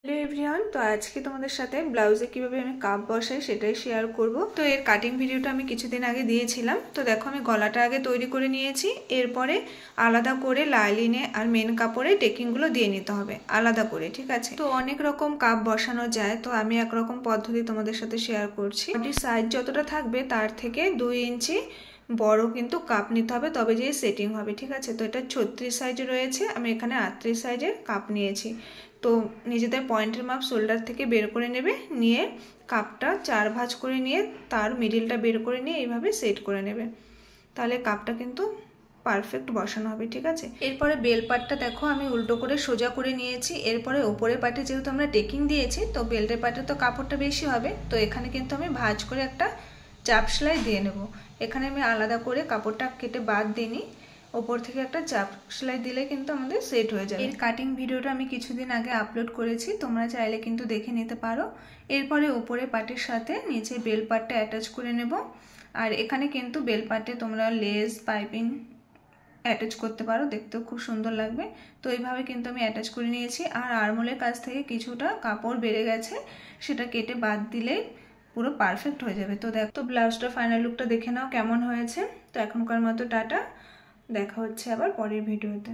Hello everyone, তো আজকে তোমাদের সাথে ব্লাউজে কিভাবে আমি কাপ বসাই সেটাই শেয়ার করব। তো এর কাটিং ভিডিওটা আমি কিছুদিন আগে দিয়েছিলাম। তো দেখো আমি গলাটা আগে তৈরি করে নিয়েছি, এরপরে আলাদা করে লাইলিনে আর মেন কাপড়ে টেকিংগুলো দিয়ে নিতে হবে আলাদা করে, ঠিক আছে। তো অনেক রকম কাপ বসানো যায়, তো আমি একরকম পদ্ধতি তোমাদের সাথে শেয়ার করছি। বডির সাইজ যতটা থাকবে তার থেকে 2 ইঞ্চি বড় কিন্তু কাপ নিতে হবে, তবে যে সেটিং হবে, ঠিক আছে। তো এটা 36 সাইজে রয়েছে, আমি এখানে 38 সাইজের কাপ নিয়েছি। তো নিজেদের পয়েন্টের মাপ শোল্ডার থেকে বের করে নেবে, নিয়ে কাপটা 4 ভাঁজ করে নিয়ে তার মিডিলটা বের করে নিয়ে এইভাবে সেট করে নেবে, তাহলে কাপটা কিন্তু পারফেক্ট বসানো হবে, ঠিক আছে। এরপরে বেল পাটটা দেখো আমি উল্টো করে সোজা করে নিয়েছি। এরপরে ওপরের পাটে যেহেতু আমরা টেকিং দিয়েছি, তো বেল্টের পাটে তো কাপড়টা বেশি হবে, তো এখানে কিন্তু আমি ভাঁজ করে একটা চাপ সেলাই দিয়ে নেব। এখানে আমি আলাদা করে কাপড়টা কেটে বাদ দিইনি, ওপর থেকে একটা চাপ সেলাই দিলে কিন্তু আমাদের সেট হয়ে যাবে। এর কাটিং ভিডিওটা আমি কিছুদিন আগে আপলোড করেছি, তোমরা চাইলে কিন্তু দেখে নিতে পারো। এরপরে ওপরে পাটের সাথে নিচে বেল পাটটা অ্যাটাচ করে নেব। আর এখানে কিন্তু বেল পাটে তোমরা লেস পাইপিং অ্যাটাচ করতে পারো, দেখতেও খুব সুন্দর লাগবে। তো এইভাবে কিন্তু আমি অ্যাটাচ করে নিয়েছি। আর আরমোলের কাছ থেকে কিছুটা কাপড় বেড়ে গেছে, সেটা কেটে বাদ দিলে পুরো পারফেক্ট হয়ে যাবে। তো দেখো, তো ব্লাউজটা ফাইনাল লুকটা দেখে নাও কেমন হয়েছে। তো এখনকার মতো টাটা, দেখা হচ্ছে আবার পরের ভিডিওতে।